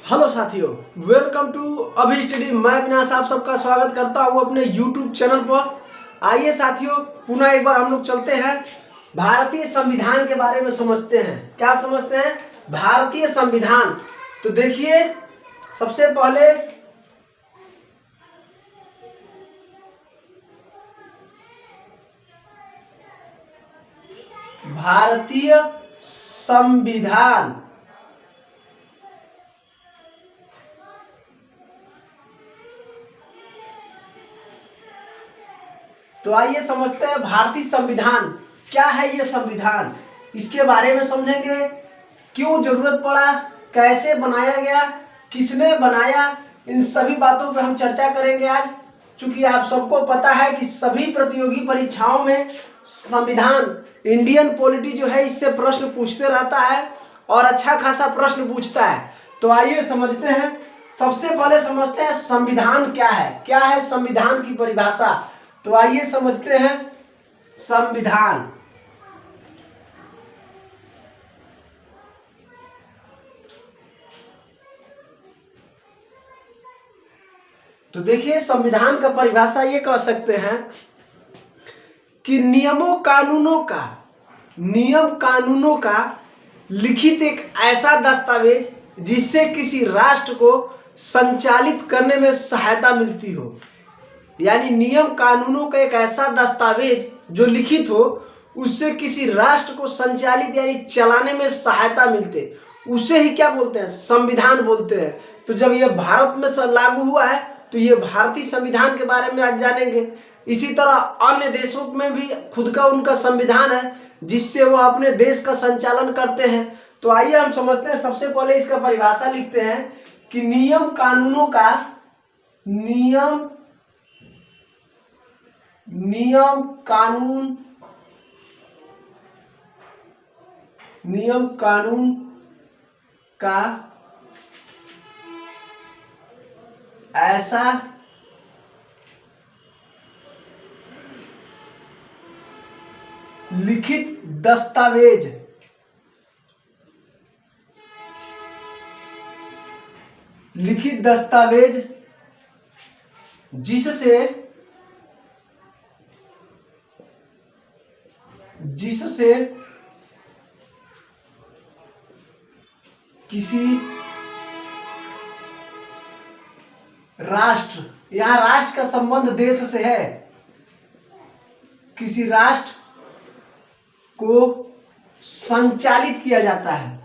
Hello साथियों, welcome to अभी study. मैं अविनाश आप सबका स्वागत करता हूँ अपने यूट्यूब चैनल पर। आइए साथियों, पुनः एक बार हम लोग चलते हैं भारतीय संविधान के बारे में समझते हैं। क्या समझते हैं? भारतीय संविधान। तो देखिए, सबसे पहले भारतीय संविधान। तो आइए समझते हैं भारतीय संविधान क्या है। ये संविधान, इसके बारे में समझेंगे, क्यों जरूरत पड़ा, कैसे बनाया गया, किसने बनाया, इन सभी बातों पे हम चर्चा करेंगे आज। चूंकि आप सबको पता है कि सभी प्रतियोगी परीक्षाओं में संविधान, इंडियन पॉलिटी जो है, इससे प्रश्न पूछते रहता है और अच्छा खासा प्रश्न पूछता है। तो आइए समझते हैं। सबसे पहले समझते हैं संविधान क्या है संविधान की परिभाषा। तो आइए समझते हैं संविधान। तो देखिए, संविधान का परिभाषा ये कह सकते हैं कि नियम कानूनों का लिखित एक ऐसा दस्तावेज जिससे किसी राष्ट्र को संचालित करने में सहायता मिलती हो। यानी नियम कानूनों का एक ऐसा दस्तावेज जो लिखित हो, उससे किसी राष्ट्र को संचालित यानी चलाने में सहायता मिलते, उसे ही क्या बोलते हैं? संविधान बोलते हैं। तो जब यह भारत में लागू हुआ है तो ये भारतीय संविधान के बारे में आज जानेंगे। इसी तरह अन्य देशों में भी खुद का उनका संविधान है जिससे वो अपने देश का संचालन करते हैं। तो आइए हम समझते हैं। सबसे पहले इसका परिभाषा लिखते हैं कि नियम कानून का ऐसा लिखित दस्तावेज जिससे किसी राष्ट्र, यहां राष्ट्र का संबंध देश से है, किसी राष्ट्र को संचालित किया जाता है,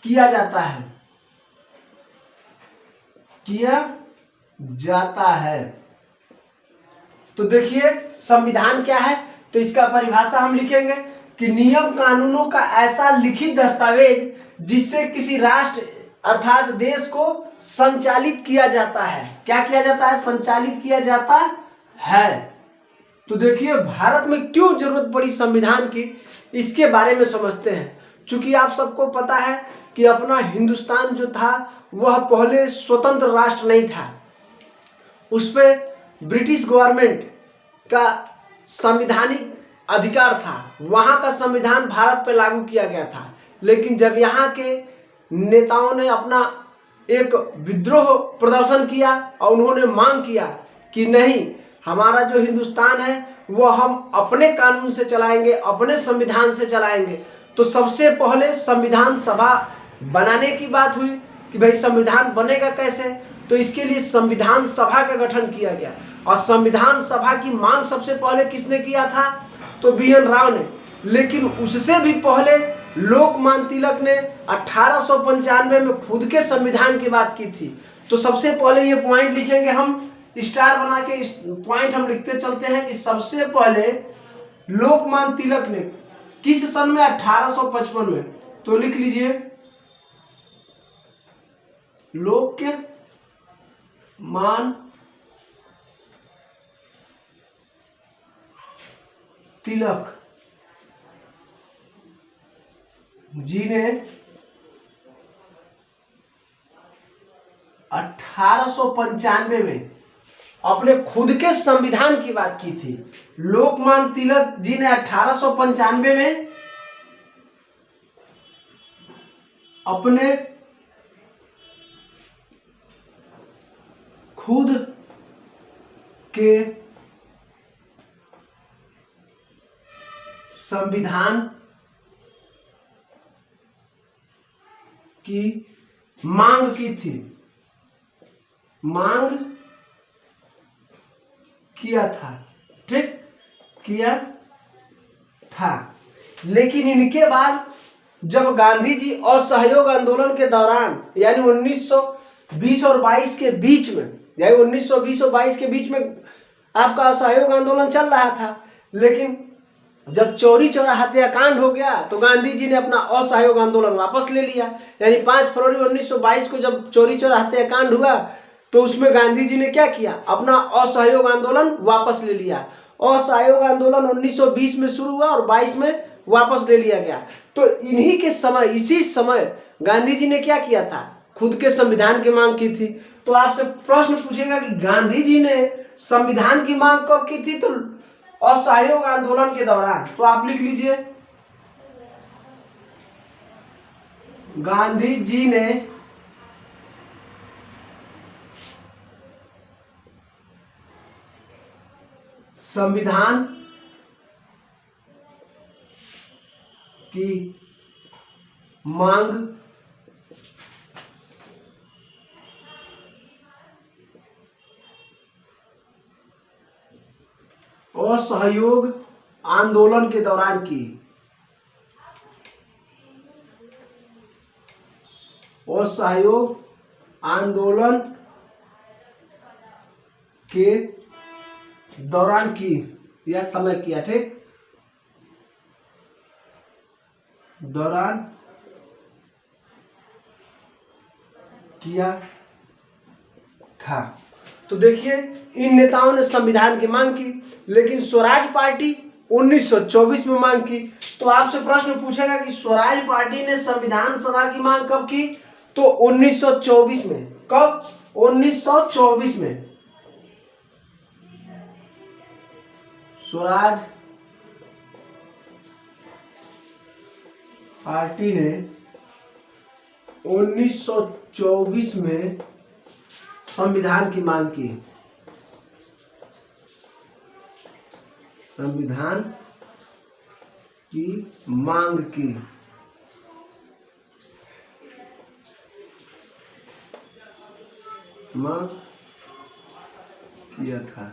किया जाता है। तो देखिए, संविधान क्या है? तो इसका परिभाषा हम लिखेंगे कि नियम कानूनों का ऐसा लिखित दस्तावेज जिससे किसी राष्ट्र अर्थात देश को संचालित किया जाता है। क्या किया जाता है? संचालित किया जाता है। तो देखिए, भारत में क्यों जरूरत पड़ी संविधान की, इसके बारे में समझते हैं। चूंकि आप सबको पता है कि अपना हिंदुस्तान जो था वह पहले स्वतंत्र राष्ट्र नहीं था, उस पर ब्रिटिश गवर्नमेंट का संवैधानिक अधिकार था, वहां का संविधान भारत पर लागू किया गया था। लेकिन जब यहाँ के नेताओं ने अपना एक विद्रोह प्रदर्शन किया और उन्होंने मांग किया कि नहीं, हमारा जो हिंदुस्तान है वह हम अपने कानून से चलाएंगे, अपने संविधान से चलाएंगे, तो सबसे पहले संविधान सभा बनाने की बात हुई कि भाई संविधान बनेगा कैसे। तो इसके लिए संविधान सभा का गठन किया गया और संविधान सभा की मांग सबसे पहले किसने किया था? तो बी.एन. राव ने। लेकिन उससे भी पहले लोकमान्य तिलक ने 1895 में खुद के संविधान की बात की थी। तो सबसे पहले ये पॉइंट लिखेंगे हम, स्टार बना के पॉइंट हम लिखते चलते हैं कि सबसे पहले लोकमान्य तिलक ने किस सन में? 1855 में। तो लिख लीजिए, लोकमान्य तिलक जी ने 1895 में अपने खुद के संविधान की बात की थी। लोकमान्य तिलक जी ने 1895 में अपने खुद के संविधान की मांग की थी, मांग किया था, ठीक, किया था। लेकिन इनके बाद जब गांधी जी असहयोग आंदोलन के दौरान यानी 1920 और 22 के बीच में, यानी 1920 और 22 के बीच में आपका असहयोग आंदोलन चल रहा था, लेकिन जब चौरी चौरा हत्याकांड हो गया तो गांधी जी ने अपना असहयोग आंदोलन वापस ले लिया। यानी 5 फरवरी 1922 को जब चौरी चौरा हत्याकांड हुआ तो उसमें गांधी जी ने क्या किया, अपना असहयोग आंदोलन वापस ले लिया। असहयोग आंदोलन 1920 में शुरू हुआ और 22 में वापस ले लिया गया। तो इन्हीं के समय, इसी समय गांधी जी ने क्या किया था, खुद के संविधान की मांग की थी। तो आपसे प्रश्न पूछेगा कि गांधी जी ने संविधान की मांग कब की थी, तो असहयोग आंदोलन के दौरान। तो आप लिख लीजिए, गांधी जी ने संविधान की मांग असहयोग आंदोलन के दौरान की, असहयोग आंदोलन के दौरान की या समय किया, ठीक, दौरान किया था। तो देखिए इन नेताओं ने संविधान की मांग की, लेकिन स्वराज पार्टी 1924 में मांग की। तो आपसे प्रश्न पूछेगा कि स्वराज पार्टी ने संविधान सभा की मांग कब की, तो 1924 में। कब? 1924 में। स्वराज पार्टी ने 1924 में संविधान की मांग की, संविधान की मांग की। मांग किया था,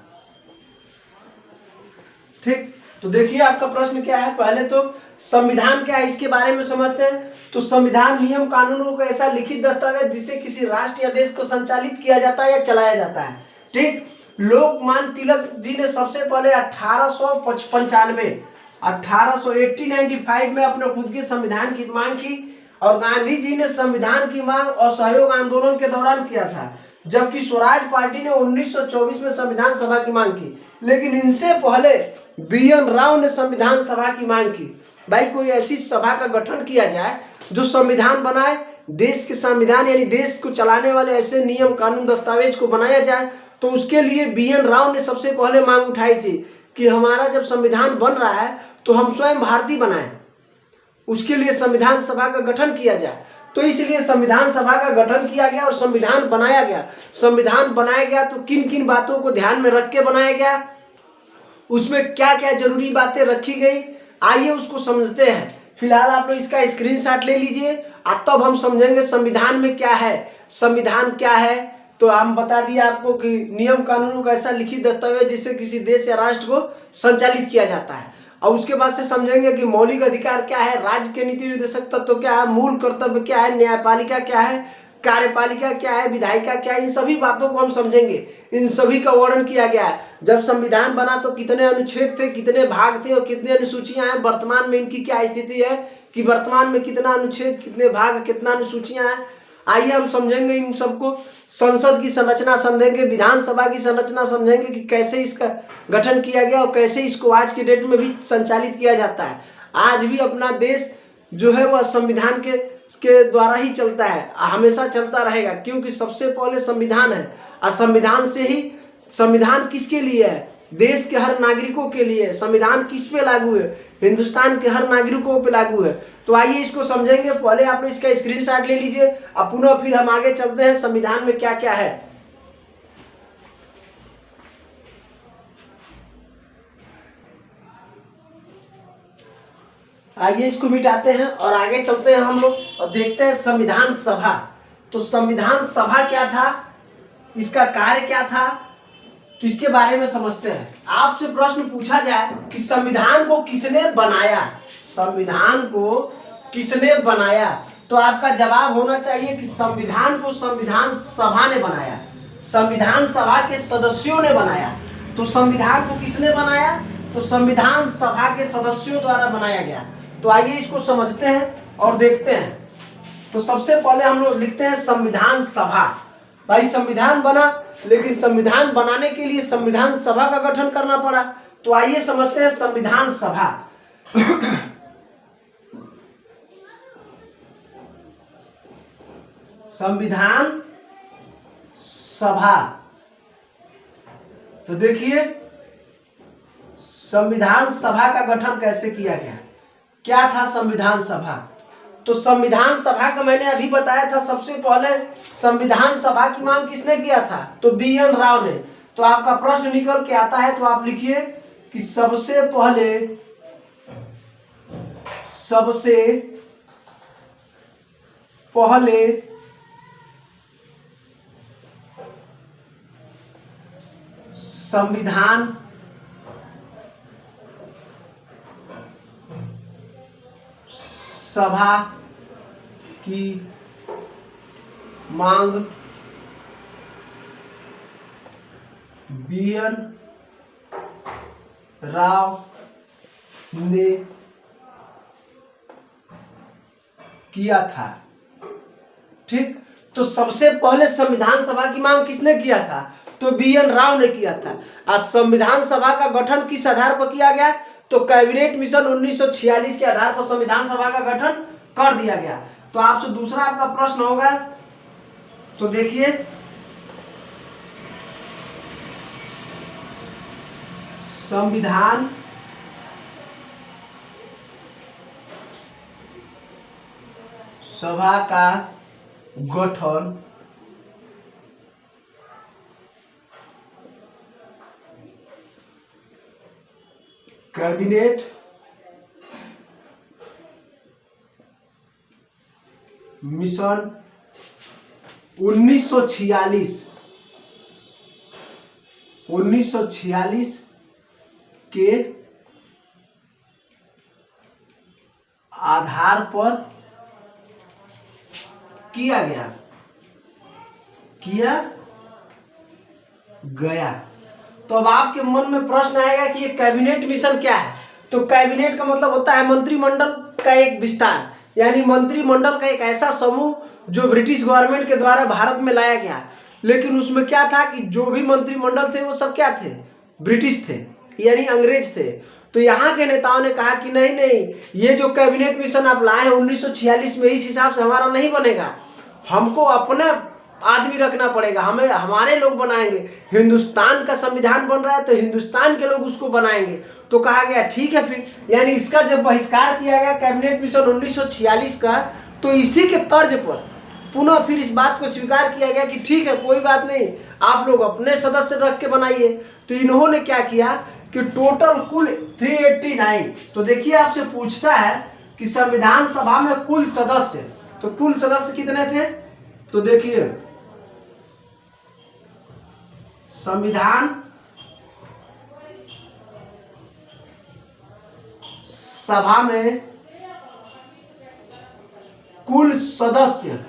ठीक। तो देखिए आपका प्रश्न क्या है, पहले तो संविधान क्या है इसके बारे में समझते हैं। तो संविधान नियम कानूनों का ऐसा लिखित दस्तावेज जिससे किसी राष्ट्र या देश को संचालित किया जाता है या चलाया जाता है, ठीक। लोकमान्य तिलक जी ने सबसे पहले 1895 में अपने खुद के संविधान की मांग की, और गांधी जी ने संविधान की मांग असहयोग आंदोलन के दौरान किया था, जबकि स्वराज पार्टी ने 1924 में संविधान सभा की मांग की। लेकिन इनसे पहले BN राव ने संविधान सभा की मांग की। भाई कोई ऐसी सभा का गठन किया जाए जो संविधान बनाए, देश के संविधान यानी देश को चलाने वाले ऐसे नियम कानून दस्तावेज को बनाया जाए, तो उसके लिए BN राव ने सबसे पहले मांग उठाई थी कि हमारा जब संविधान बन रहा है तो हम स्वयं भारतीय बनाएं, उसके लिए संविधान सभा का गठन किया जाए। तो इसलिए संविधान सभा का गठन किया गया और संविधान बनाया गया। संविधान बनाया गया तो किन किन बातों को ध्यान में रख के बनाया गया, उसमें क्या क्या जरूरी बातें रखी गई, आइए उसको समझते हैं। फिलहाल आप लोग इसका स्क्रीनशॉट ले लीजिए, तब हम समझेंगे संविधान में क्या है। संविधान क्या है तो हम बता दिए आपको कि नियम कानूनों का ऐसा लिखित दस्तावेज जिससे किसी देश या राष्ट्र को संचालित किया जाता है। और उसके बाद से समझेंगे कि मौलिक अधिकार क्या है, राज्य के नीति निर्देशक तत्व क्या है, मूल कर्तव्य क्या है, न्यायपालिका क्या है, कार्यपालिका क्या है, विधायिका क्या है, इन सभी बातों को हम समझेंगे। इन सभी का वर्णन किया गया है। जब संविधान बना तो कितने अनुच्छेद थे, कितने भाग थे और कितने अनुसूचियां हैं, वर्तमान में इनकी क्या स्थिति है कि वर्तमान में कितना अनुच्छेद, कितने भाग, कितना अनुसूचियां हैं। आइए हम समझेंगे इन सबको। संसद की संरचना समझेंगे, विधानसभा की संरचना समझेंगे कि कैसे इसका गठन किया गया और कैसे इसको आज के डेट में भी संचालित किया जाता है। आज भी अपना देश जो है वह संविधान के द्वारा ही चलता है, हमेशा चलता रहेगा, क्योंकि सबसे पहले संविधान है और संविधान से ही संविधान किसके लिए है? देश के हर नागरिकों के लिए। संविधान किस पे लागू है? हिंदुस्तान के हर नागरिकों पे लागू है। तो आइए इसको समझेंगे। पहले आप इसका स्क्रीनशॉट ले लीजिए, अब पुनः फिर हम आगे चलते हैं संविधान में क्या क्या है। आइए इसको मिटाते हैं और आगे चलते हैं हम लोग और देखते हैं संविधान सभा। तो संविधान सभा क्या था, इसका कार्य क्या था, तो इसके बारे में समझते हैं। आपसे प्रश्न पूछा जाए कि संविधान को किसने बनाया, संविधान को किसने बनाया, तो आपका जवाब होना चाहिए कि संविधान को संविधान सभा ने बनाया, संविधान सभा के सदस्यों ने बनाया। तो संविधान को किसने बनाया? तो संविधान सभा के सदस्यों द्वारा बनाया गया। तो आइए इसको समझते हैं और देखते हैं। तो सबसे पहले हम लोग लिखते हैं संविधान सभा। भाई संविधान बना, लेकिन संविधान बनाने के लिए संविधान सभा का गठन करना पड़ा। तो आइए समझते हैं संविधान सभा। संविधान सभा, तो देखिए संविधान सभा का गठन कैसे किया गया, क्या था संविधान सभा। तो संविधान सभा का मैंने अभी बताया था। सबसे पहले संविधान सभा की मांग किसने किया था? तो BN राव ने। तो आपका प्रश्न निकल के आता है, तो आप लिखिए कि सबसे पहले संविधान सभा की मांग BN राव ने किया था। ठीक, तो सबसे पहले संविधान सभा की मांग किसने किया था? तो BN राव ने किया था। आज संविधान सभा का गठन किस आधार पर किया गया? तो कैबिनेट मिशन 1946 के आधार पर संविधान सभा का गठन कर दिया गया। तो आपसे दूसरा आपका प्रश्न होगा, तो देखिए संविधान सभा का गठन कैबिनेट मिशन 1946 के आधार पर किया गया। तो अब आपके मन में प्रश्न आएगा कि ये कैबिनेट मिशन क्या है? तो कैबिनेट का मतलब होता है मंत्रिमंडल का एक विस्तार, यानी मंत्रिमंडल का एक ऐसा समूह जो ब्रिटिश गवर्नमेंट के द्वारा भारत में लाया गया। लेकिन उसमें क्या था कि जो भी मंत्रिमंडल थे वो सब क्या थे? ब्रिटिश थे, यानी अंग्रेज थे। तो यहाँ के नेताओं ने कहा कि नहीं नहीं, ये जो कैबिनेट मिशन आप लाए हैं 1946 में, इस हिसाब से हमारा नहीं बनेगा, हमको अपना आदमी रखना पड़ेगा, हमें हमारे लोग बनाएंगे। हिंदुस्तान का संविधान बन रहा है तो हिंदुस्तान के लोग उसको बनाएंगे। तो कहा गया ठीक है फिर, यानी इसका जब बहिष्कार किया गया कैबिनेट मिशन 1946 का, तो इसी के तर्ज पर पुनः फिर इस बात को स्वीकार किया गया कि ठीक है कोई बात नहीं, आप लोग अपने सदस्य रख के बनाइए। तो इन्होंने क्या किया कि टोटल कुल 389। तो देखिए आपसे पूछता है कि संविधान सभा में कुल सदस्य, तो कुल सदस्य कितने थे? तो देखिए संविधान सभा में कुल सदस्य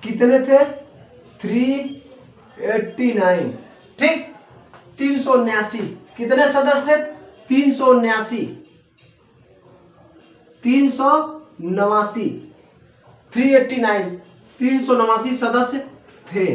कितने थे? 389। ठीक, 379। कितने सदस्य थे? 379। 389 सदस्य थे।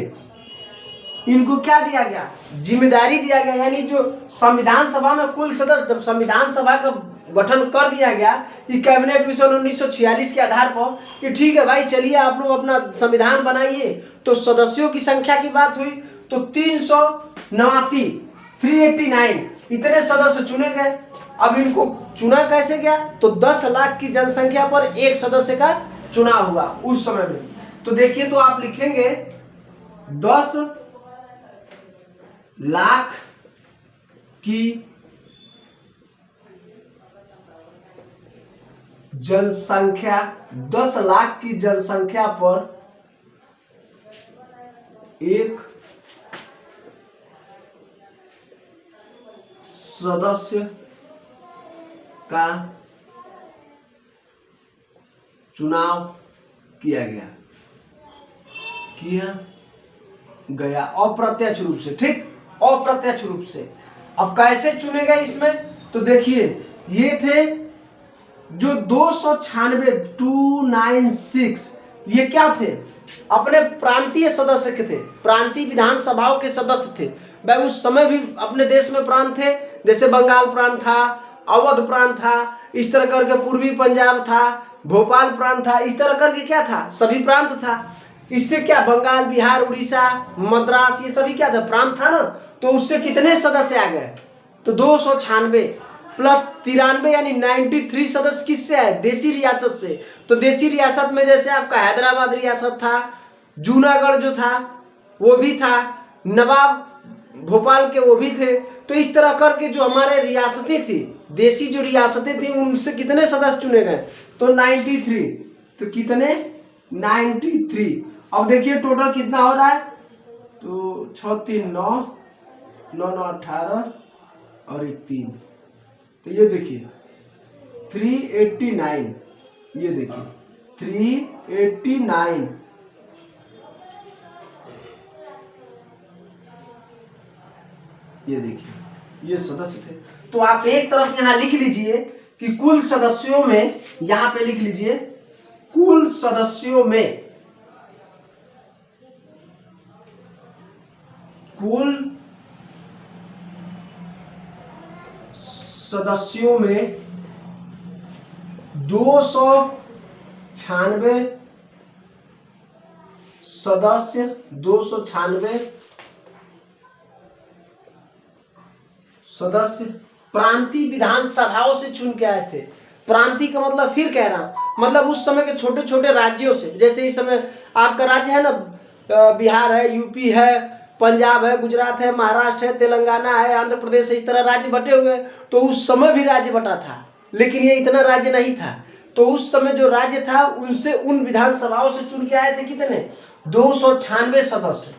इनको क्या दिया गया? जिम्मेदारी दिया गया, यानी जो संविधान सभा में कुल सदस्य, जब संविधान सभा का गठन कर दिया गया कि कैबिनेट मिशन 1946 के आधार पर कि ठीक है भाई चलिए आप लोग अपना संविधान बनाइए, तो सदस्यों की संख्या की बात हुई तो 389 इतने सदस्य चुने गए। अब इनको चुना कैसे गया, तो 10 लाख की जनसंख्या पर एक सदस्य का चुनाव हुआ उस समय में। तो देखिए, तो आप लिखेंगे 10 लाख की जनसंख्या, 10 लाख की जनसंख्या पर एक सदस्य का चुनाव किया गया अप्रत्यक्ष रूप से। ठीक, अप्रत्यक्ष रूप से। अब कैसे चुने गए इसमें, तो देखिए ये थे जो 296 ये क्या थे, अपने प्रांतीय सदस्य के थे, प्रांतीय विधानसभाओं के सदस्य थे। भाई उस समय भी अपने देश में प्रांत थे, जैसे बंगाल प्रांत था, अवध प्रांत था, इस तरह करके पूर्वी पंजाब था, भोपाल प्रांत था, इस तरह करके क्या था, सभी प्रांत था। इससे क्या बंगाल, बिहार, उड़ीसा, मद्रास, ये सभी क्या था, प्रांत था ना। तो उससे कितने सदस्य आ गए, तो 296 प्लस 93 यानी 93 सदस्य किससे आए, देसी रियासत से। तो देसी रियासत में जैसे आपका हैदराबाद रियासत था, जूनागढ़ जो था वो भी था, नवाब भोपाल के वो भी थे। तो इस तरह करके जो हमारे रियासतें थी, देसी जो रियासतें थी, उनसे कितने सदस्य चुने गए, तो 93। तो कितने, 93। अब देखिए टोटल कितना हो रहा है, तो 6 3 9 9 9 18 और 1 3, तो ये देखिए 389, ये देखिए 389, ये देखिए ये सदस्य थे। तो आप एक तरफ यहां लिख लीजिए कि कुल सदस्यों में, यहां पे लिख लीजिए कुल सदस्यों में, कुल सदस्यों में 296 सदस्य, 296 सदस्य प्रांतीय विधानसभाओं से चुन के आए थे। प्रांतीय का मतलब फिर कह रहा हूं, मतलब उस समय के छोटे छोटे राज्यों से, जैसे इस समय आपका राज्य है ना, बिहार है, यूपी है, पंजाब है, गुजरात है, महाराष्ट्र है, तेलंगाना है, आंध्र प्रदेश है, इस तरह राज्य बटे हुए। तो उस समय भी राज्य बटा था, लेकिन ये इतना राज्य नहीं था। तो उस समय जो राज्य था उनसे, उन विधानसभाओं से चुन के आए थे कितने, 296 सदस्य।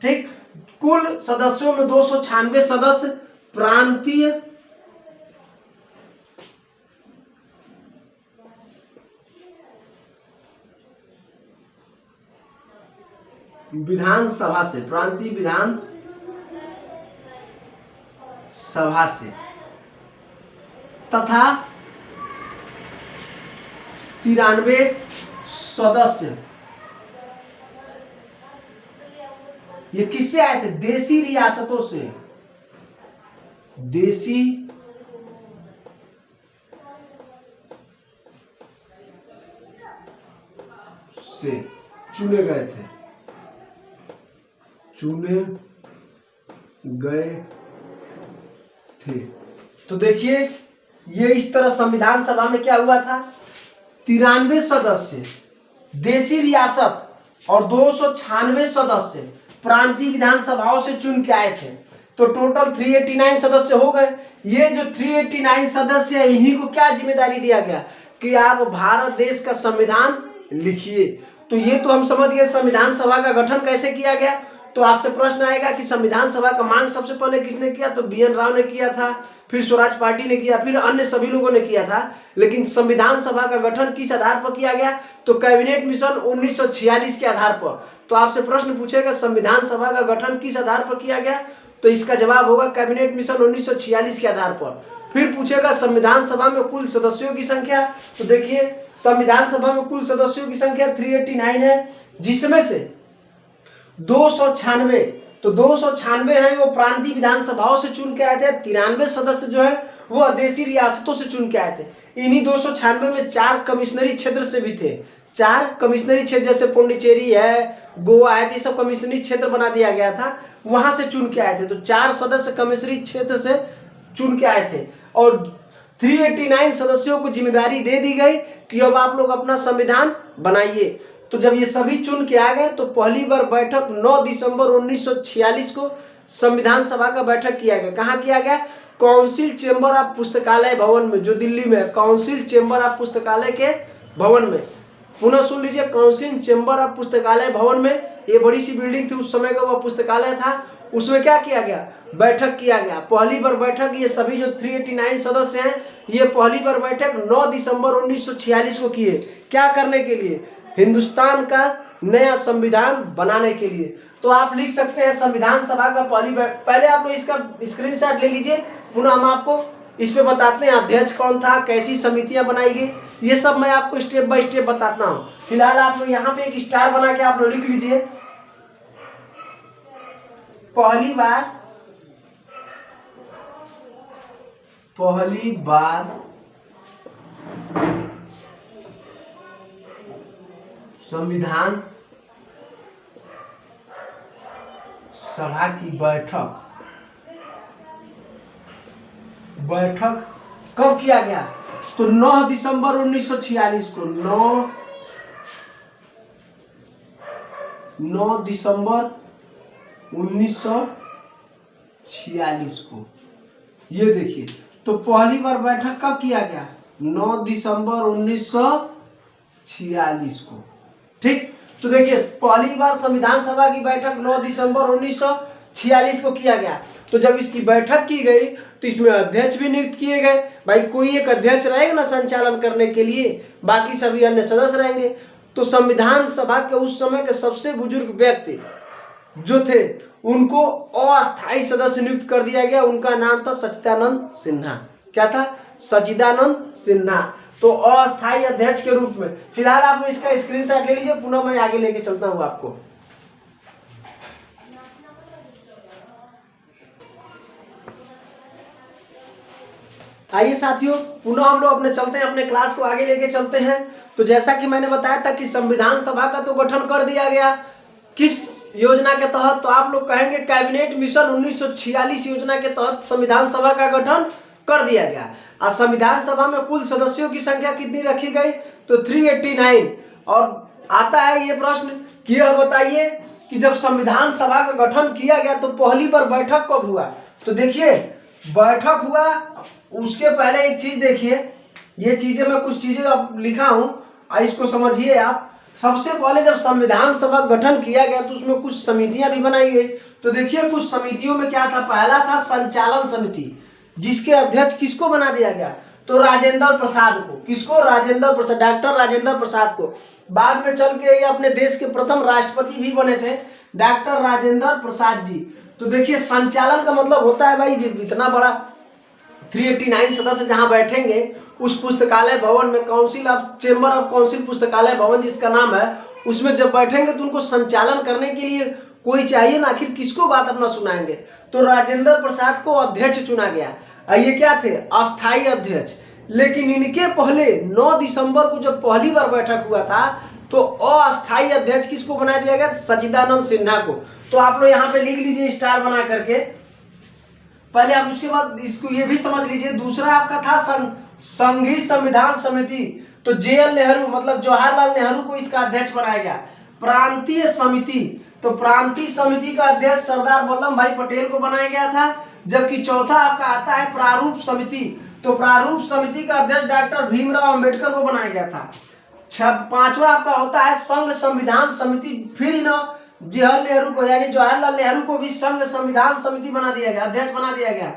ठीक, कुल सदस्यों में 296 सदस्य प्रांतीय विधानसभा से, प्रांतीय विधान सभा से, तथा 93 सदस्य ये किससे आए थे, देसी रियासतों से, देसी से चुने गए थे, चुने गए थे। तो देखिए ये इस तरह संविधान सभा में क्या हुआ था, 93 सदस्य देसी रियासत और 296 सदस्य प्रांतीय विधानसभाओं से चुन के आए थे। तो टोटल 389 सदस्य हो गए। ये जो 389 सदस्य है, इन्हीं को क्या जिम्मेदारी दिया गया कि आप भारत देश का संविधान लिखिए। तो ये तो हम समझ गए संविधान सभा का गठन कैसे किया गया। तो आपसे प्रश्न आएगा कि संविधान सभा का मांग सबसे पहले किसने किया, तो BN राव ने किया था, फिर स्वराज पार्टी ने किया, फिर अन्य सभी लोगों ने किया था। लेकिन संविधान सभा का गठन किस आधार पर किया गया, तो कैबिनेट मिशन 1946 के आधार पर। तो आपसे प्रश्न पूछेगा संविधान सभा का गठन किस आधार पर किया गया, तो इसका जवाब होगा कैबिनेट मिशन 1946 के आधार पर। फिर पूछेगा संविधान सभा में कुल सदस्यों की संख्या, तो देखिए संविधान सभा में कुल सदस्यों की संख्या 389 है, जिसमें से 296 तो 296 हैं वो प्रांतीय विधानसभाओं से चुन के आए थे, 93 सदस्य जो है वो आदेशी रियासतों से चुन के आए थे। इन्हीं 296 में 4 कमिश्नरी क्षेत्र से भी थे, 4 कमिश्नरी क्षेत्र जैसे पौंडीचेरी है, गोवा है, ये सब कमिश्नरी क्षेत्र बना दिया गया था, वहां से चुन के आए थे। तो 4 सदस्य कमिश्नरी क्षेत्र से चुन के आए थे और 389 सदस्यों को जिम्मेदारी दे दी गई कि अब आप लोग अपना संविधान बनाइए। तो जब ये सभी चुन के आ गए तो पहली बार बैठक 9 दिसंबर 1946 को संविधान सभा का बैठक किया गया। कहाँ किया गया? काउंसिल चेंबर ऑफ पुस्तकालय भवन में, जो दिल्ली में है, काउंसिल चेंबर ऑफ पुस्तकालय के भवन में। पुनः सुन लीजिए, काउंसिल चेंबर ऑफ पुस्तकालय भवन में, ये बड़ी सी बिल्डिंग थी उस समय का, वह पुस्तकालय था, उसमें क्या किया गया? बैठक किया गया। पहली बार बैठक ये सभी जो 389 सदस्य हैं, ये पहली बार बैठक 9 दिसंबर 1946 को किए। क्या करने के लिए? हिंदुस्तान का नया संविधान बनाने के लिए। तो आप लिख सकते हैं संविधान सभा का पहले आप लोग इसका स्क्रीनशॉट ले लीजिए, पुनः हम आपको इस पे बताते हैं अध्यक्ष कौन था, कैसी समितियां बनाई गई, ये सब मैं आपको स्टेप बाय स्टेप बताता हूँ। फिलहाल आप लोग यहाँ पे एक स्टार बना के आप लोग लिख लीजिए। पहली बार संविधान सभा की बैठक कब किया गया? तो 9 दिसंबर 1946 को, 9 दिसंबर 1946 को। ये देखिए, तो पहली बार बैठक कब किया गया? 9 दिसंबर 1946 को। ठीक, तो देखिए पहली बार संविधान सभा की बैठक 9 दिसंबर 1946 को किया गया। तो जब इसकी बैठक की गई तो इसमें अध्यक्ष भी नियुक्त किए गए। भाई कोई एक अध्यक्ष रहेगा ना संचालन करने के लिए, बाकी सभी अन्य सदस्य रहेंगे। तो संविधान सभा के उस समय के सबसे बुजुर्ग व्यक्ति जो थे उनको अस्थायी सदस्य नियुक्त कर दिया गया। उनका नाम था सच्चिदानंद सिन्हा। क्या था? सच्चिदानंद सिन्हा। तो अस्थायी अध्यक्ष के रूप में। फिलहाल आप इसका स्क्रीनशॉट ले लीजिए, पुनः मैं आगे लेके चलता हूं आपको। आइए साथियों, पुनः हम लोग अपने चलते हैं, अपने क्लास को आगे लेके चलते हैं। तो जैसा कि मैंने बताया था कि संविधान सभा का तो गठन कर दिया गया, किस योजना के तहत? तो आप लोग कहेंगे कैबिनेट मिशन 1946 योजना के तहत संविधान सभा का गठन कर दिया गया। और संविधान सभा में कुल सदस्यों की संख्या कितनी रखी गई? तो 389। और आता है ये प्रश्न कि यह बताइए कि जब संविधान सभा का गठन किया गया तो पहली बार बैठक कब हुआ? तो देखिए बैठक हुआ, उसके पहले एक चीज देखिए, ये चीजें मैं कुछ चीजें अब लिखा हूँ, इसको समझिए आप। सबसे पहले जब संविधान सभा गठन किया गया तो उसमें कुछ समितियां भी बनाई गई। तो देखिए कुछ समितियों में क्या था? पहला था संचालन समिति, जिसके अध्यक्ष किसको बना दिया गया? तो राजेंद्र प्रसाद को। किसको? राजेंद्र प्रसाद, डॉक्टर राजेंद्र प्रसाद को। बाद में चल के ये अपने देश के प्रथम राष्ट्रपति भी बने थे, डॉक्टर राजेंद्र प्रसाद जी। तो देखिए संचालन का मतलब होता है भाई इतना बड़ा 389 सदस्य जहां बैठेंगे उस पुस्तकालय भवन में, council of chamber of council पुस्तकालय भवन जिसका नाम है, उसमें जब बैठेंगे तो उनको संचालन करने के लिए कोई चाहिए ना, आखिर किसको बात अपना सुनाएंगे? तो राजेंद्र प्रसाद को अध्यक्ष चुना गया। ये क्या थे? अस्थायी अध्यक्ष। लेकिन इनके पहले 9 दिसंबर को जब पहली बार बैठक हुआ था तो अस्थायी अध्यक्ष किसको बना दिया गया? सच्चिदानंद सिन्हा को। तो आप लोग यहाँ पे लिख लीजिए स्टार बना करके। पहले आप उसके बाद इसको ये भी समझ लीजिए। दूसरा आपका था संघीय संविधान समिति। तो JL नेहरू मतलब जवाहरलाल नेहरू को इसका अध्यक्ष बनाया गया। प्रांतीय समिति, तो प्रांतीय समिति का अध्यक्ष सरदार वल्लभ भाई पटेल को बनाया गया था। जबकि चौथा आपका आता है प्रारूप समिति। तो प्रारूप समिति का अध्यक्ष डॉक्टर भीमराव अंबेडकर को बनाया गया था। पांचवा आपका होता है संघ संविधान समिति। फिर ना जवाहरलाल नेहरू को भी संघ संविधान समिति बना दिया गया, अध्यक्ष बना दिया गया।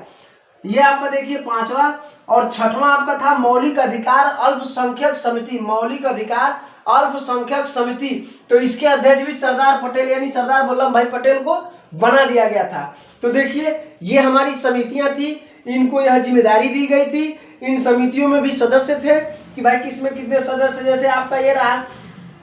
ये आपका देखिए पांचवा। और छठवां आपका था मौलिक अधिकार अल्पसंख्यक समिति। मौलिक अधिकार अल्पसंख्यक समिति, तो इसके अध्यक्ष भी सरदार पटेल यानी सरदार वल्लभ भाई पटेल को बना दिया गया था। तो देखिए ये हमारी समितियां थी, इनको यह जिम्मेदारी दी गई थी। इन समितियों में भी सदस्य थे कि भाई किसमें कितने सदस्य, जैसे आपका ये रहा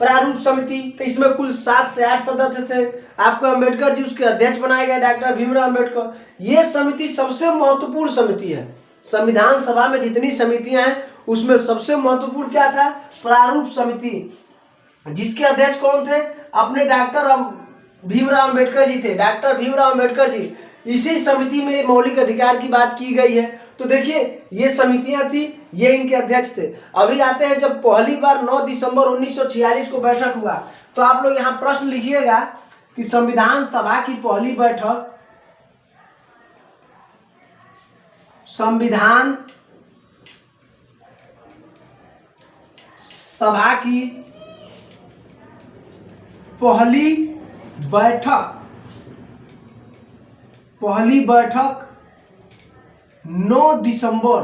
प्रारूप समिति, तो इसमें कुल 7 से 8 सदस्य थे। आपको अम्बेडकर जी उसके अध्यक्ष बनाए गए, डॉक्टर भीमराव अम्बेडकर। ये समिति सबसे महत्वपूर्ण समिति है। संविधान सभा में जितनी समितियां हैं उसमें सबसे महत्वपूर्ण क्या था? प्रारूप समिति, जिसके अध्यक्ष कौन थे? अपने डॉक्टर भीमराव अम्बेडकर जी थे, डॉक्टर भीमराव अम्बेडकर जी। इसी समिति में मौलिक अधिकार की बात की गई है। तो देखिए ये समितियां थी, ये इनके अध्यक्ष थे। अभी आते हैं जब पहली बार 9 दिसंबर 1946 को बैठक हुआ, तो आप लोग यहाँ प्रश्न लिखिएगा कि संविधान सभा की पहली बैठक, संविधान सभा की पहली बैठक 9 दिसंबर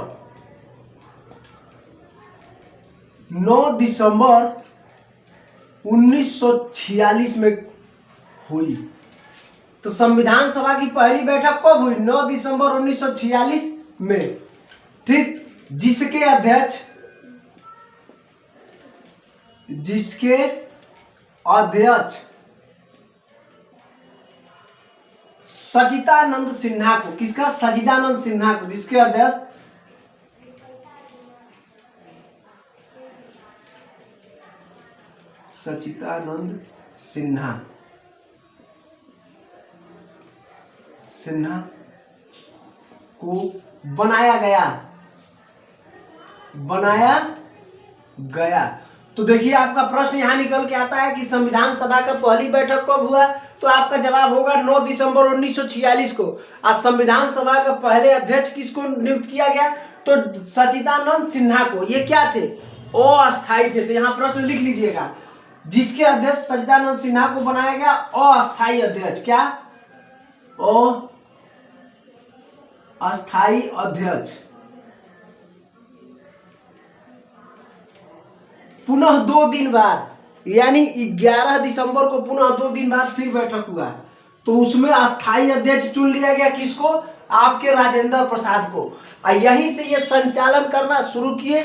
1946 में हुई। तो संविधान सभा की पहली बैठक कब हुई? 9 दिसंबर 1946 में, ठीक। जिसके अध्यक्ष सचिदानंद सिन्हा को, किसका? सचिदानंद सिन्हा को, जिसके अध्यक्ष सचिदानंद सिन्हा को बनाया गया। तो देखिए आपका प्रश्न यहाँ निकल के आता है कि संविधान सभा का पहली बैठक कब हुआ? तो आपका जवाब होगा 9 दिसंबर 1946 को। आज संविधान सभा का पहले अध्यक्ष किसको नियुक्त किया गया? तो सचिदानंद सिन्हा को। ये क्या थे? अस्थायी थे। तो यहाँ प्रश्न लिख लीजिएगा, जिसके अध्यक्ष सचिदानंद सिन्हा को बनाया गया अस्थायी अध्यक्ष। क्या? अस्थायी अध्यक्ष। पुनः 2 दिन बाद, यानी 11 दिसंबर को पुनः 2 दिन बाद फिर बैठक हुआ, तो उसमें अस्थायी अध्यक्ष चुन लिया गया। किसको? आपके राजेंद्र प्रसाद को। यहीं से ये संचालन करना शुरू किए।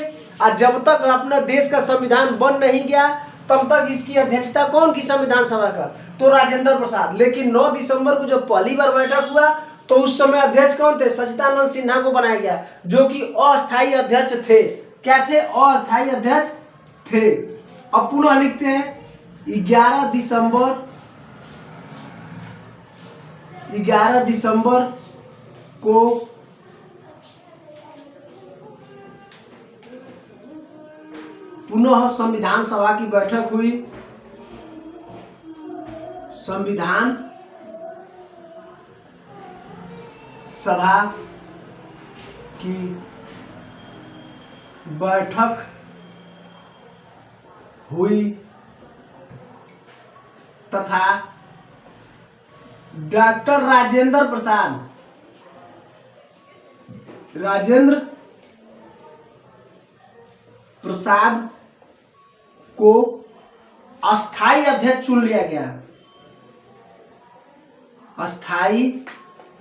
जब तक अपना देश का संविधान बन नहीं गया तब तक इसकी अध्यक्षता कौन की? संविधान सभा का? तो राजेंद्र प्रसाद। लेकिन 9 दिसंबर को जब पहली बार बैठक हुआ तो उस समय अध्यक्ष कौन थे? सचिदानंद सिन्हा को बनाया गया, जो कि अस्थायी अध्यक्ष थे। क्या थे? अस्थायी अध्यक्ष थे। अब पुनः लिखते हैं 11 दिसंबर को पुनः संविधान सभा की बैठक हुई। संविधान सभा की बैठक हुई तथा डॉक्टर राजेंद्र प्रसाद को अस्थायी अध्यक्ष चुन लिया गया। अस्थायी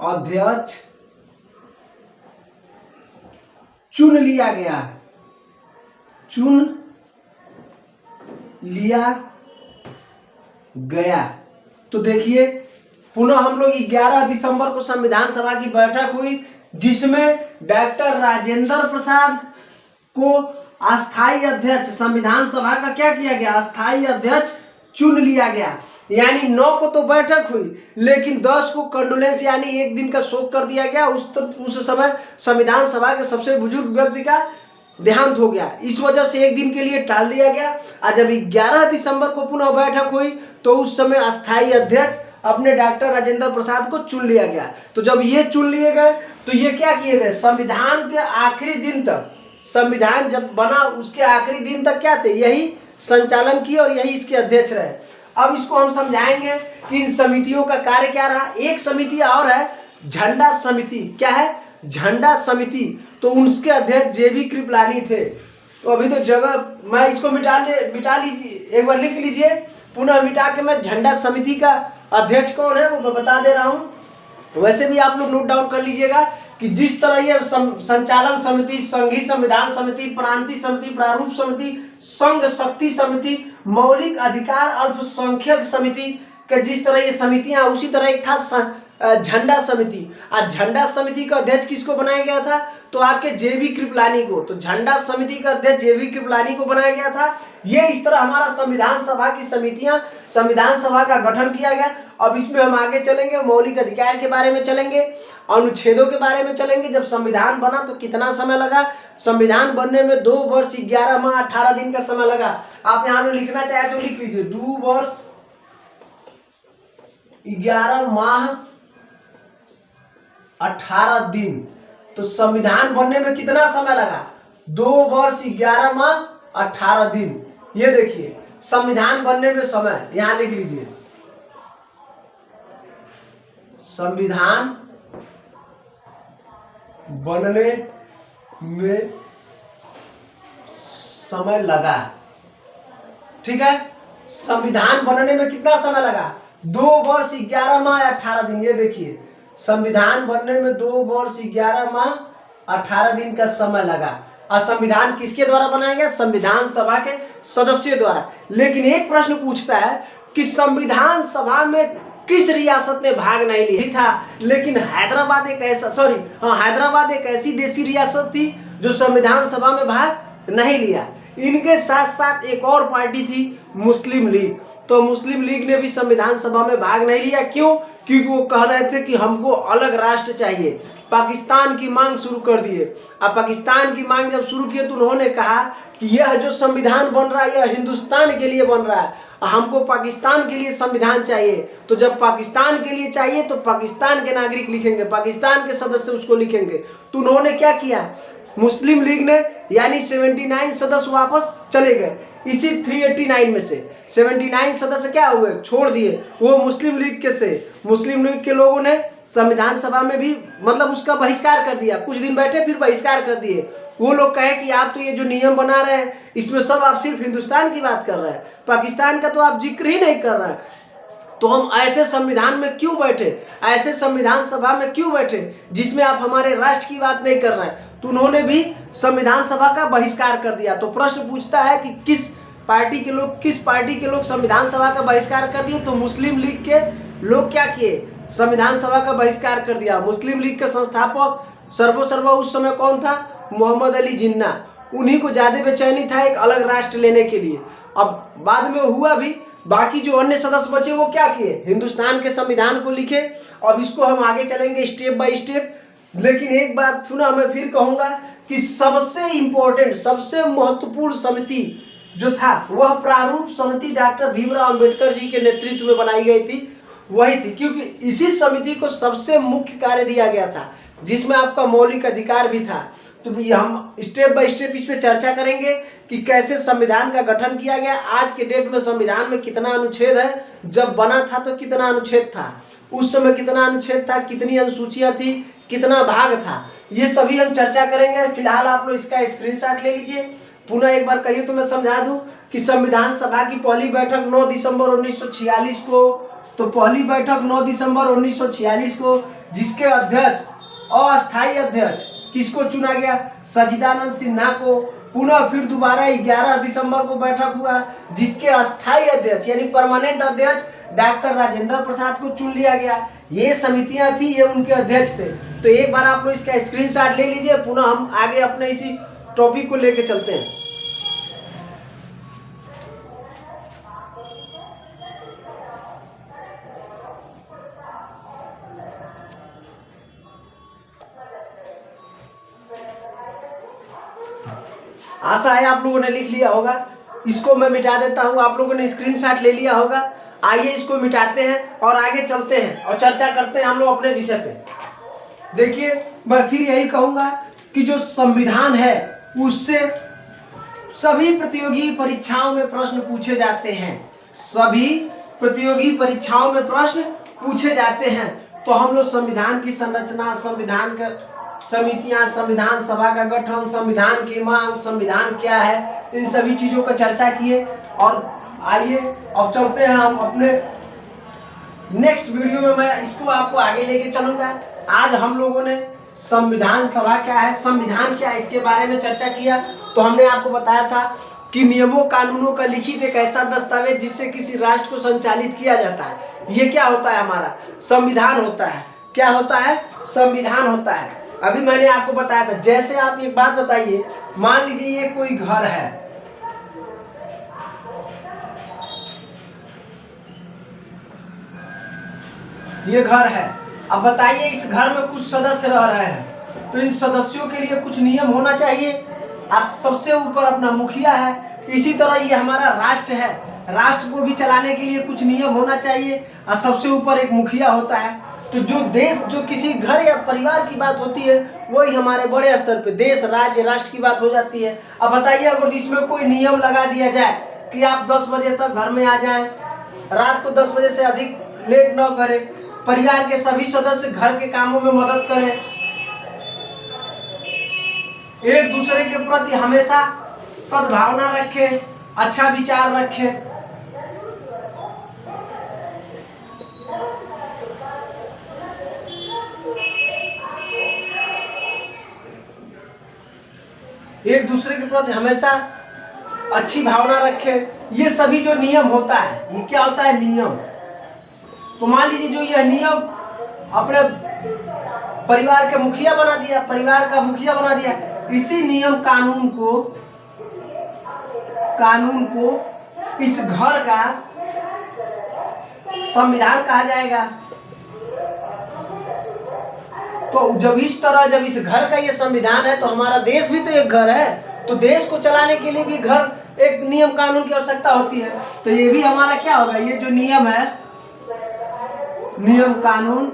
अध्यक्ष चुन लिया गया। तो देखिए पुनः हम लोग 11 दिसंबर को संविधान सभा की बैठक हुई, जिसमें डॉक्टर राजेंद्र प्रसाद को अस्थायी अध्यक्ष संविधान सभा का क्या किया गया? अस्थायी अध्यक्ष चुन लिया गया। यानी 9 को तो बैठक हुई, लेकिन 10 को कंडोलेंस यानी 1 दिन का शोक कर दिया गया। उस समय संविधान सभा के सबसे बुजुर्ग व्यक्ति का देहांत हो गया, इस वजह से 1 दिन के लिए टाल दिया गया। आज जब 11 दिसंबर को पुनः बैठक हुई तो उस समय अस्थायी अध्यक्ष अपने डॉक्टर राजेंद्र प्रसाद को चुन लिया गया। तो जब ये चुन लिए गए तो ये क्या किए गए? संविधान के आखिरी दिन तक, संविधान जब बना उसके आखिरी दिन तक क्या थे? यही संचालन किए और यही इसके अध्यक्ष रहे। अब इसको हम समझाएंगे कि इन समितियों का कार्य क्या रहा। एक समिति और है झंडा समिति। क्या है? झंडा समिति। तो उसके अध्यक्ष जेबी कृपलानी थे। तो अभी तो जगह मैं इसको मिटा लीजिए, एक बार लिख लीजिए, पुनः मिटा के मैं झंडा समिति का अध्यक्ष कौन है वो मैं बता दे रहा हूँ। वैसे भी आप लोग नोट डाउन कर लीजिएगा कि जिस तरह ये संचालन समिति, संघीय संविधान समिति, प्रांतीय समिति, प्रारूप समिति, संघ शक्ति समिति, मौलिक अधिकार अल्पसंख्यक समिति के जिस तरह ये समितियां, उसी तरह एक था झंडा समिति। आज झंडा समिति का अध्यक्ष किसको बनाया गया था? तो आपके जेबी कृपलानी को। तो झंडा समिति का अध्यक्ष जेबी कृपलानी को बनाया गया था। ये इस तरह हमारा संविधान सभा की समितियां, संविधान सभा का गठन किया गया। अब इसमें हम आगे चलेंगे, मौलिक अधिकार के बारे में चलेंगे, अनुच्छेदों के बारे में चलेंगे। जब संविधान बना तो कितना समय लगा? संविधान बनने में 2 वर्ष 11 माह 18 दिन का समय लगा। आप यहाँ में लिखना चाहे तो लिख लीजिए, 2 वर्ष 11 माह 18 दिन। तो संविधान बनने में कितना समय लगा? 2 वर्ष 11 माह 18 दिन। ये देखिए संविधान बनने में समय, यहां लिख लीजिए, संविधान बनने में समय लगा। ठीक है, संविधान बनने में कितना समय लगा? 2 वर्ष 11 माह 18 दिन। ये देखिए संविधान बनने में 2 वर्ष 11 माह 18 दिन का समय लगा। और संविधान किसके द्वारा बनाया गया? संविधान सभा के सदस्यों द्वारा। लेकिन एक प्रश्न पूछता है कि संविधान सभा में किस रियासत ने भाग नहीं लिया था? लेकिन हैदराबाद एक ऐसी देशी रियासत थी जो संविधान सभा में भाग नहीं लिया। इनके साथ साथ एक और पार्टी थी, मुस्लिम लीग। तो मुस्लिम लीग ने भी संविधान सभा में भाग नहीं लिया। क्यों? क्योंकि वो कह रहे थे कि हमको अलग राष्ट्र चाहिए, पाकिस्तान की मांग शुरू कर दिए। अब पाकिस्तान की मांग जब शुरू किए तो उन्होंने कहा कि यह जो संविधान बन रहा है यह हिंदुस्तान के लिए बन रहा है, हमको पाकिस्तान के लिए संविधान चाहिए। तो जब पाकिस्तान के लिए चाहिए तो पाकिस्तान के नागरिक लिखेंगे, पाकिस्तान के सदस्य उसको लिखेंगे। तो उन्होंने क्या किया? मुस्लिम लीग ने यानी 79 सदस्य वापस चले गए। इसी 389 में से 79 सदस्य क्या हुए? छोड़ दिए। वो मुस्लिम लीग के थे। मुस्लिम लीग के लोगों ने संविधान सभा में भी मतलब उसका बहिष्कार कर दिया। कुछ दिन बैठे फिर बहिष्कार कर दिए। वो लोग कहे कि आप तो ये जो नियम बना रहे हैं इसमें सब आप सिर्फ हिंदुस्तान की बात कर रहे हैं, पाकिस्तान का तो आप जिक्र ही नहीं कर रहे हैं। तो हम ऐसे संविधान में क्यों बैठे, ऐसे संविधान सभा में क्यों बैठे जिसमें आप हमारे राष्ट्र की बात नहीं कर रहे हैं? तो उन्होंने भी संविधान सभा का बहिष्कार कर दिया। तो प्रश्न पूछता है कि किस पार्टी के लोग संविधान सभा का बहिष्कार कर दिए? तो मुस्लिम लीग के लोग क्या किए? संविधान सभा का बहिष्कार कर दिया। मुस्लिम लीग के संस्थापक सर्वोसर्वा उस समय कौन था? मोहम्मद अली जिन्ना। उन्हीं को ज्यादा बेचैनी था एक अलग राष्ट्र लेने के लिए। अब बाद में हुआ भी। बाकी जो अन्य सदस्य बचे वो क्या किए? हिंदुस्तान के संविधान को लिखे। अब इसको हम आगे चलेंगे स्टेप बाय स्टेप। लेकिन एक बात पुनः मैं फिर कहूंगा कि सबसे इंपॉर्टेंट, सबसे महत्वपूर्ण समिति जो था वह प्रारूप समिति डॉक्टर भीमराव अंबेडकर जी के नेतृत्व में बनाई गई थी, वही थी। क्योंकि इसी समिति को सबसे मुख्य कार्य दिया गया था जिसमें आपका मौलिक अधिकार भी था। तो हम स्टेप बाय स्टेप इस पे चर्चा करेंगे कि कैसे संविधान का गठन किया गया। आज के डेट में संविधान में कितना अनुच्छेद है, जब बना था तो कितना अनुच्छेद था, उस समय कितना अनुच्छेद था, कितनी अनुसूचियां थी, कितना भाग था, ये सभी हम चर्चा करेंगे। फिलहाल आप लोग इसका स्क्रीनशॉट ले लीजिए। पुनः एक बार कहिए तो मैं समझा दूं कि संविधान सभा की पहली बैठक 9 दिसंबर 1946 को, तो पहली बैठक 9 दिसंबर 1946 को, जिसके अध्यक्ष, अस्थायी अध्यक्ष किसको चुना गया? सच्चिदानंद सिन्हा को। पुनः फिर दोबारा 11 दिसंबर को बैठक हुआ जिसके अस्थायी अध्यक्ष यानी परमानेंट अध्यक्ष डॉक्टर राजेंद्र प्रसाद को चुन लिया गया। ये समितियां थी, ये उनके अध्यक्ष थे। तो एक बार आप लोग इसका स्क्रीनशॉट ले लीजिए। पुनः हम आगे अपने इसी टॉपिक को लेके चलते हैं। आशा है आप लोगों ने लिख लिया होगा। इसको मैं मिटा देता हूं, आप लोगों ने स्क्रीनशॉट ले लिया होगा। आइए इसको मिटाते हैं और आगे चलते हैं और चर्चा करते हैं हम लोग अपने विषय पे। देखिए मैं फिर यही कहूंगा कि जो संविधान है उससे सभी प्रतियोगी परीक्षाओं में प्रश्न पूछे जाते हैं, सभी प्रतियोगी परीक्षाओं में प्रश्न पूछे जाते हैं। तो हम लोग संविधान की संरचना, संविधान का समितियां, संविधान सभा का गठन, संविधान की मांग, संविधान क्या है, इन सभी चीजों का चर्चा किए। और आइए अब चलते हैं हम अपने नेक्स्ट वीडियो में। मैं इसको आपको आगे लेके चलूंगा। आज हम लोगों ने संविधान सभा क्या है, संविधान क्या है, इसके बारे में चर्चा किया। तो हमने आपको बताया था कि नियमों कानूनों का लिखित एक ऐसा दस्तावेज जिससे किसी राष्ट्र को संचालित किया जाता है, ये क्या होता है, हमारा संविधान होता है। क्या होता है, संविधान होता है। अभी मैंने आपको बताया था, जैसे आप एक बात बताइए, मान लीजिए ये कोई घर है, ये घर है। अब बताइए इस घर में कुछ सदस्य रह रहे हैं, तो इन सदस्यों के लिए कुछ नियम होना चाहिए। आज सबसे ऊपर अपना मुखिया है, इसी तरह ये हमारा राष्ट्र है, राष्ट्र को भी चलाने के लिए कुछ नियम होना चाहिए और सबसे ऊपर एक मुखिया होता है। तो जो देश, जो किसी घर या परिवार की बात होती है, वही हमारे बड़े स्तर पे देश, राज्य, राष्ट्र की बात हो जाती है। अब बताइए अगर इसमें कोई नियम लगा दिया जाए कि आप 10 बजे तक घर में आ जाएं, रात को 10 बजे से अधिक लेट न करें, परिवार के सभी सदस्य घर के कामों में मदद करें, एक दूसरे के प्रति हमेशा सद्भावना रखें, अच्छा विचार रखें, एक दूसरे के प्रति हमेशा अच्छी भावना रखें, ये सभी जो नियम होता है, ये क्या होता है, नियम। तो मान लीजिए जो यह नियम अपने परिवार के मुखिया बना दिया, परिवार का मुखिया बना दिया, इसी नियम कानून को इस घर का संविधान कहा जाएगा। तो जब इस घर का ये संविधान है, तो हमारा देश भी तो एक घर है, तो देश को चलाने के लिए भी घर, एक नियम कानून की आवश्यकता होती है। तो ये भी हमारा क्या होगा, ये जो नियम है, नियम कानून,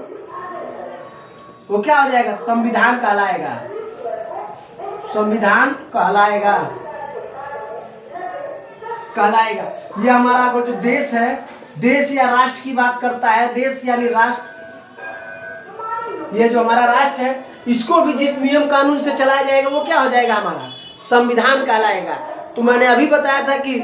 वो क्या हो जाएगा, संविधान कहलाएगा, संविधान कहलाएगा। ये हमारा अगर जो देश है, देश या राष्ट्र की बात करता है, देश यानी राष्ट्र, ये जो हमारा राष्ट्र है, इसको भी जिस नियम कानून से चलाया जाएगा वो क्या हो जाएगा, हमारा संविधान कहलाएगा। तो मैंने अभी बताया था कि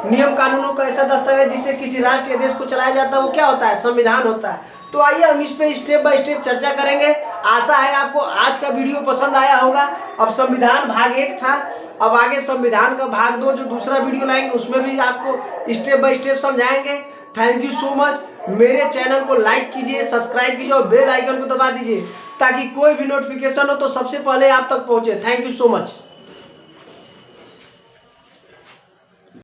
नियम कानूनों का ऐसा दस्तावेज जिससे किसी राष्ट्र या देश को चलाया जाता है, वो क्या होता है, संविधान होता है। तो आइए हम इस पे स्टेप बाय स्टेप चर्चा करेंगे। आशा है आपको आज का वीडियो पसंद आया होगा। अब संविधान भाग 1 था, अब आगे संविधान का भाग 2 जो दूसरा वीडियो लाएंगे, उसमें भी आपको स्टेप बाय स्टेप समझाएंगे। Thank you so much. मेरे चैनल को लाइक कीजिए, सब्सक्राइब कीजिए और बेल आइकन को दबा दीजिए ताकि कोई भी नोटिफिकेशन हो तो सबसे पहले आप तक पहुंचे। Thank you so much.